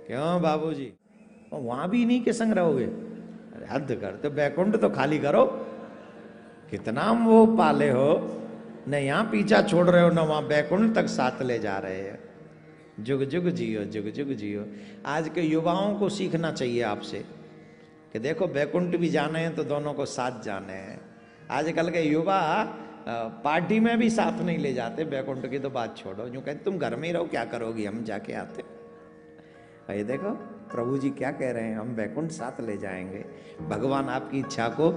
क्यों बाबूजी, वहां भी इन्हीं के संग रहोगे? अरे हद कर, तो बैकुंठ तो खाली करो। कितना वो पाले हो, न यहाँ पीछा छोड़ रहे हो, न वहां बैकुंठ तक साथ ले जा रहे हैं। जुग जुग जियो, जुग जुग जियो। आज के युवाओं को सीखना चाहिए आपसे कि देखो बैकुंठ भी जाने हैं तो दोनों को साथ जाने हैं। आजकल के युवा पार्टी में भी साथ नहीं ले जाते, बैकुंठ की तो बात छोड़ो। यूं कहते तुम घर में ही रहो, क्या करोगी, हम जाके आते। ये देखो प्रभु जी क्या कह रहे हैं, हम बैकुंठ साथ ले जाएंगे। भगवान आपकी इच्छा को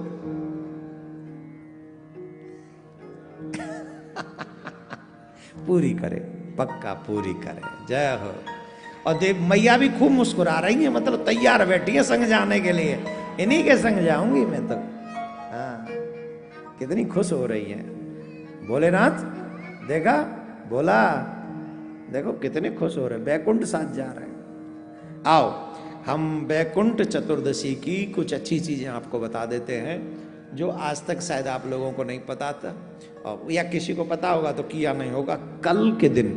पूरी करे, पक्का पूरी करे। जय हो। और देव मैया भी खूब मुस्कुरा रही है, मतलब तैयार बैठी है संग जाने के लिए। इन्हीं के संग जाऊंगी मैं तो। हाँ, कितनी खुश हो रही है। भोलेनाथ देखा, बोला देखो कितने खुश हो रहे, बैकुंठ साथ जा रहे हैं। आओ हम बैकुंठ चतुर्दशी की कुछ अच्छी चीजें आपको बता देते हैं, जो आज तक शायद आप लोगों को नहीं पता था, और या किसी को पता होगा तो किया नहीं होगा। कल के दिन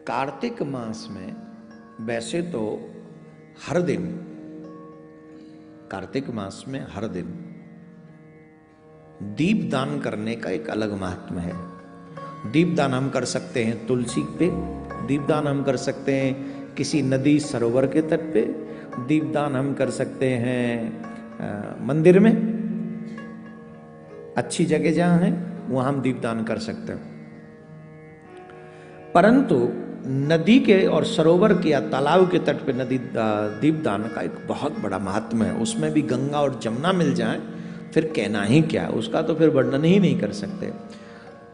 कार्तिक मास में, वैसे तो हर दिन कार्तिक मास में हर दिन दीपदान करने का एक अलग महात्म्य है। दीपदान हम कर सकते हैं तुलसी पे, दीपदान हम कर सकते हैं किसी नदी सरोवर के तट पे, दीपदान हम कर सकते हैं मंदिर में, अच्छी जगह जहां है वहां हम दीपदान कर सकते हैं। परंतु नदी के और सरोवर के या तालाब के तट पे नदी दीपदान का एक बहुत बड़ा महात्म्य है। उसमें भी गंगा और जमुना मिल जाए फिर कहना ही क्या, उसका तो फिर वर्णन ही नहीं कर सकते।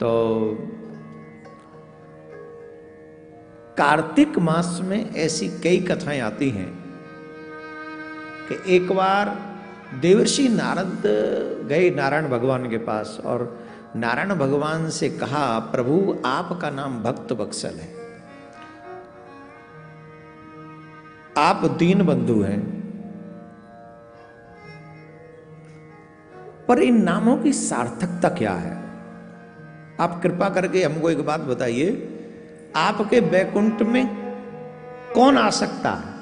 तो कार्तिक मास में ऐसी कई कथाएं आती हैं कि एक बार देवर्षि नारद गए नारायण भगवान के पास और नारायण भगवान से कहा, प्रभु आपका नाम भक्त वत्सल है, आप दीन बंधु हैं, पर इन नामों की सार्थकता क्या है? आप कृपा करके हमको एक बात बताइए, आपके बैकुंठ में कौन आ सकता है?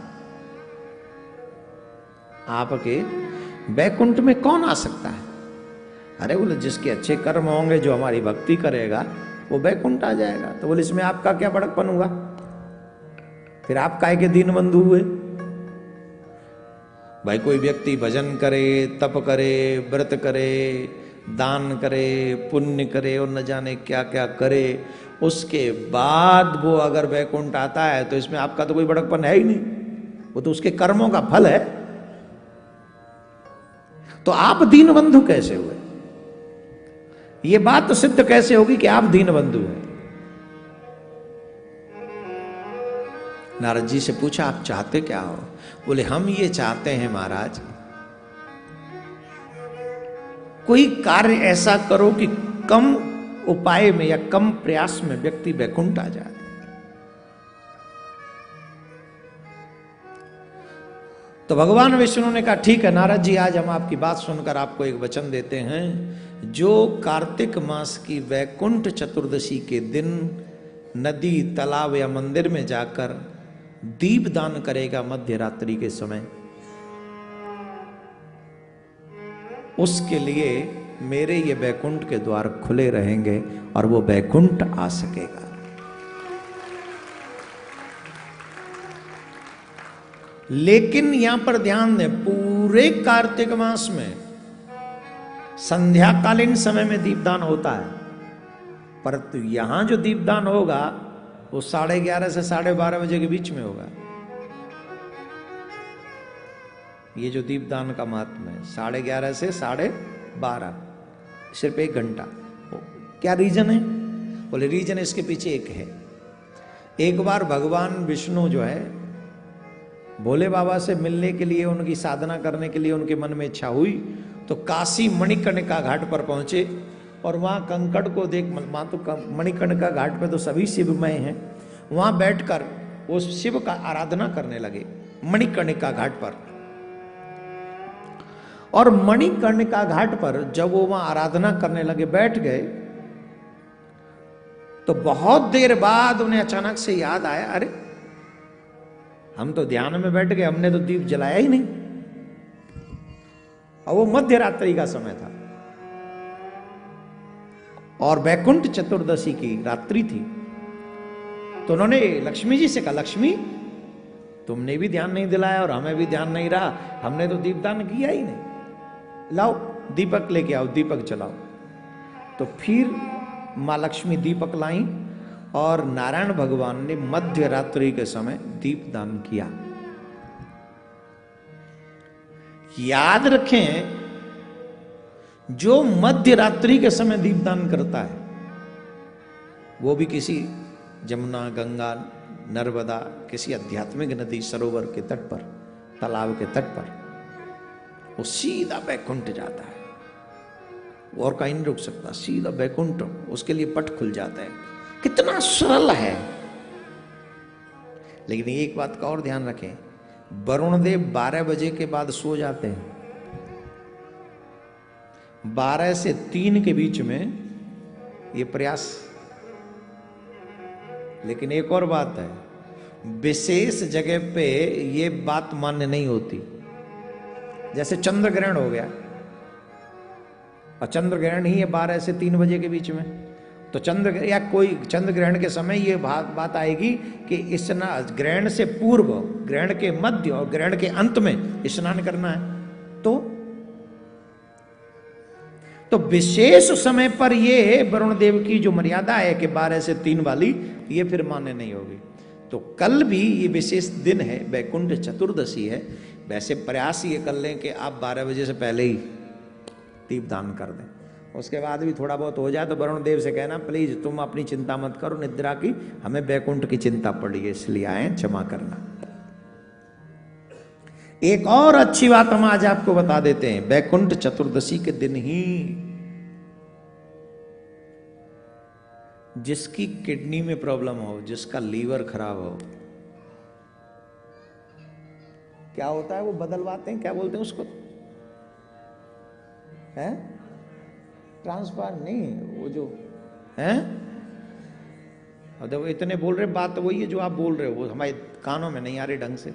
आपके बैकुंठ में कौन आ सकता है? अरे बोले जिसके अच्छे कर्म होंगे, जो हमारी भक्ति करेगा वो बैकुंठ आ जाएगा। तो बोले इसमें आपका क्या बड़कपन हुआ? फिर आप काहे के दीन बंधु हुए? भाई कोई व्यक्ति भजन करे, तप करे, व्रत करे, दान करे, पुण्य करे और न जाने क्या क्या करे, उसके बाद वो अगर बैकुंठ आता है तो इसमें आपका तो कोई बड़कपन है ही नहीं, वो तो उसके कर्मों का फल है। तो आप दीन बंधु कैसे हुए? ये बात तो सिद्ध कैसे होगी कि आप दीन बंधु हैं? नारद जी से पूछा आप चाहते क्या हो? बोले हम ये चाहते हैं महाराज, कोई कार्य ऐसा करो कि कम उपाय में या कम प्रयास में व्यक्ति बैकुंठ आ जाए। तो भगवान विष्णु ने कहा ठीक है नारद जी, आज हम आपकी बात सुनकर आपको एक वचन देते हैं। जो कार्तिक मास की वैकुंठ चतुर्दशी के दिन नदी, तालाब या मंदिर में जाकर दीपदान करेगा मध्य रात्रि के समय, उसके लिए मेरे ये बैकुंठ के द्वार खुले रहेंगे और वो बैकुंठ आ सकेगा। लेकिन यहां पर ध्यान दें, पूरे कार्तिक मास में संध्याकालीन समय में दीपदान होता है, परंतु यहां जो दीपदान होगा वो 11:30 से 12:30 बजे के बीच में होगा। ये जो दीपदान का महात्म्य है 11:30 से 12:30, सिर्फ 1 घंटा। क्या रीजन है? बोले रीजन इसके पीछे एक है। एक बार भगवान विष्णु जो है भोले बाबा से मिलने के लिए, उनकी साधना करने के लिए उनके मन में इच्छा हुई, तो काशी मणिकर्णिका घाट पर पहुंचे और वहां कंकड़ को देख, वहां तो मणिकर्णिका घाट पे तो सभी शिवमय हैं, वहां बैठकर वो शिव का आराधना करने लगे मणिकर्णिका घाट पर। और मणिकर्णिका घाट पर जब वो वहां आराधना करने लगे, बैठ गए, तो बहुत देर बाद उन्हें अचानक से याद आया, अरे हम तो ध्यान में बैठ गए, हमने तो दीप जलाया ही नहीं। और वो मध्य रात्रि का समय था और वैकुंठ चतुर्दशी की रात्रि थी। तो उन्होंने लक्ष्मी जी से कहा, लक्ष्मी तुमने भी ध्यान नहीं दिलाया और हमें भी ध्यान नहीं रहा, हमने तो दीपदान किया ही नहीं, लाओ दीपक लेके आओ, दीपक जलाओ। तो फिर मां लक्ष्मी दीपक लाई और नारायण भगवान ने मध्य रात्रि के समय दीपदान किया। याद रखें, जो मध्य रात्रि के समय दीपदान करता है वो भी किसी जमुना, गंगा, नर्मदा, किसी आध्यात्मिक नदी, सरोवर के तट पर, तालाब के तट पर, वो सीधा बैकुंठ जाता है, और कहीं नहीं रुक सकता, सीधा बैकुंठ, उसके लिए पट खुल जाता है। कितना सरल है। लेकिन एक बात का और ध्यान रखें, वरुण देव 12 बजे के बाद सो जाते हैं। 12 से 3 के बीच में ये प्रयास। लेकिन एक और बात है, विशेष जगह पे ये बात मान्य नहीं होती। जैसे चंद्र ग्रहण हो गया, और चंद्र ग्रहण ही है 12 से 3 बजे के बीच में, तो चंद्र या कोई चंद्र ग्रहण के समय ये बात आएगी कि स्नान, ग्रहण से पूर्व, ग्रहण के मध्य और ग्रहण के अंत में स्नान करना है। तो विशेष समय पर ये वरुण देव की जो मर्यादा है कि 12 से 3 वाली, ये फिर मान्य नहीं होगी। तो कल भी ये विशेष दिन है, वैकुंठ चतुर्दशी है। वैसे प्रयास ये कर लें कि आप 12 बजे से पहले ही दीपदान कर दें। उसके बाद भी थोड़ा बहुत हो जाए तो वरुण देव से कहना, प्लीज तुम अपनी चिंता मत करो निद्रा की, हमें वैकुंठ की चिंता पड़ी है, इसलिए आए, क्षमा करना। एक और अच्छी बात हम आज आपको बता देते हैं। वैकुंठ चतुर्दशी के दिन ही जिसकी किडनी में प्रॉब्लम हो, जिसका लीवर खराब हो, क्या होता है, वो बदलवाते हैं, क्या बोलते हैं उसको, है ट्रांसप्लांट नहीं, वो जो है, अब इतने बोल रहे, बात तो वही है जो आप बोल रहे हो, वो हमारे कानों में नहीं आ रही ढंग से।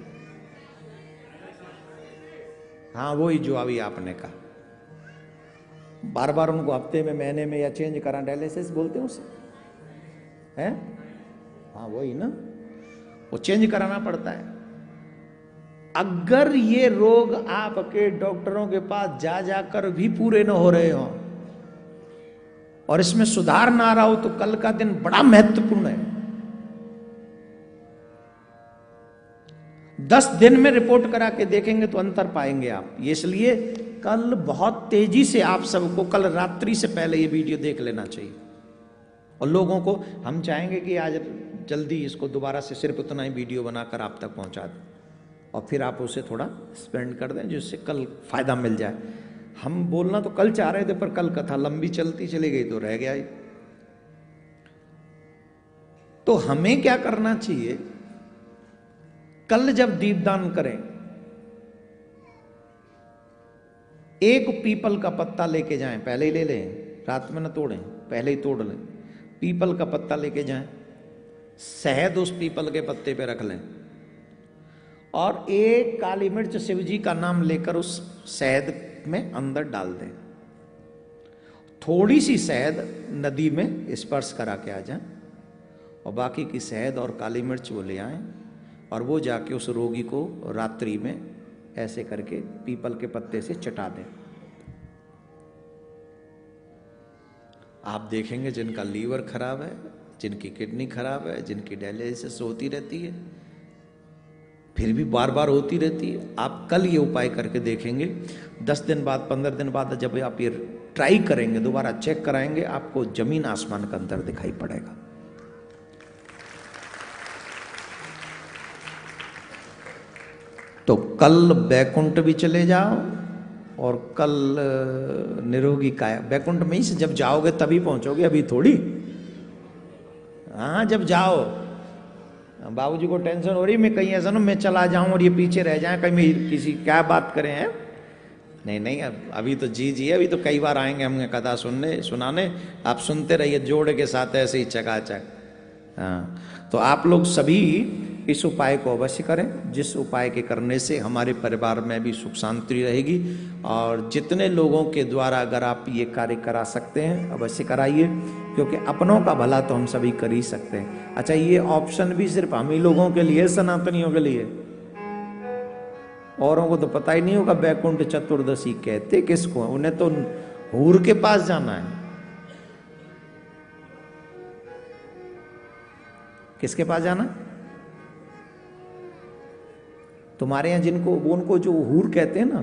हाँ वही जो अभी आपने कहा, बार बार उनको हफ्ते में, महीने में या चेंज करा, डायलिसिस बोलते हैं उसे, है, हाँ वही ना, वो चेंज कराना पड़ता है। अगर ये रोग आपके डॉक्टरों के पास जा जाकर भी पूरे न हो रहे हो और इसमें सुधार ना आ रहा हो, तो कल का दिन बड़ा महत्वपूर्ण है। 10 दिन में रिपोर्ट करा के देखेंगे तो अंतर पाएंगे आप। इसलिए कल बहुत तेजी से आप सबको कल रात्रि से पहले ये वीडियो देख लेना चाहिए। और लोगों को हम चाहेंगे कि आज जल्दी इसको दोबारा से सिर्फ उतना ही वीडियो बनाकर आप तक पहुंचा दें, और फिर आप उसे थोड़ा स्पेंड कर दें, जिससे कल फायदा मिल जाए। हम बोलना तो कल चाह रहे थे, पर कल कथा लंबी चलती चली गई तो रह गया ही। तो हमें क्या करना चाहिए, कल जब दीपदान करें, एक पीपल का पत्ता लेके जाएं, पहले ही ले लें, रात में न तोड़ें, पहले ही तोड़ लें। पीपल का पत्ता लेके जाएं, शहद उस पीपल के पत्ते पे रख लें, और एक काली मिर्च शिव जी का नाम लेकर उस शहद में अंदर डाल दें। थोड़ी सी शहद नदी में स्पर्श करा के आ जाएं, और बाकी की शहद और काली मिर्च वो ले आएं, और वो जाके उस रोगी को रात्रि में ऐसे करके पीपल के पत्ते से चटा दें। आप देखेंगे जिनका लीवर खराब है, जिनकी किडनी खराब है, जिनकी डायलिसिस होती रहती है, फिर भी बार बार होती रहती है, आप कल ये उपाय करके देखेंगे। 10 दिन बाद, 15 दिन बाद जब आप ये ट्राई करेंगे, दोबारा चेक कराएंगे, आपको जमीन आसमान का अंतर दिखाई पड़ेगा। तो कल बैकुंठ भी चले जाओ, और कल निरोगी काया, बैकुंठ में ही से जब जाओगे तभी पहुंचोगे, अभी थोड़ी। हाँ जब जाओ, बाबूजी को टेंशन हो रही, मैं कहीं ऐसा ना मैं चला जाऊं और ये पीछे रह जाए, कहीं किसी क्या बात करें हैं। नहीं नहीं, अभी तो जी, अभी तो कई बार आएंगे हम कथा सुनाने, आप सुनते रहिए जोड़ के साथ ऐसे ही चकाचक। हाँ तो आप लोग सभी इस उपाय को अवश्य करें, जिस उपाय के करने से हमारे परिवार में भी सुख शांति रहेगी। और जितने लोगों के द्वारा अगर आप ये कार्य करा सकते हैं अवश्य कराइए, क्योंकि अपनों का भला तो हम सभी कर ही सकते हैं। अच्छा, ये ऑप्शन भी सिर्फ हम ही लोगों के लिए, सनातनियों के लिए, औरों को तो पता ही नहीं होगा बैकुंठ चतुर्दशी कहते किसको, उन्हें तो हूर के पास जाना है। किसके पास जाना? तुम्हारे यहां जिनको, वो उनको जो हूर कहते हैं ना,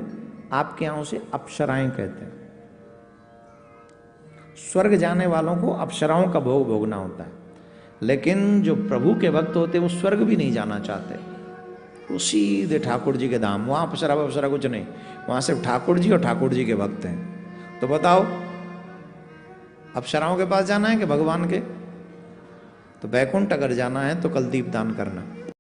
आपके यहां उसे अप्सराएं कहते हैं। स्वर्ग जाने वालों को अप्सराओं का भोग भोगना होता है, लेकिन जो प्रभु के भक्त होते हैं वो स्वर्ग भी नहीं जाना चाहते, वो सीधे ठाकुर जी के धाम। वहां अप्सरा अप्सरा कुछ नहीं, वहां सिर्फ ठाकुर जी और ठाकुर जी के भक्त हैं। तो बताओ, अप्सराओं के पास जाना है कि भगवान के? तो बैकुंठ अगर जाना है तो कल दीप दान करना।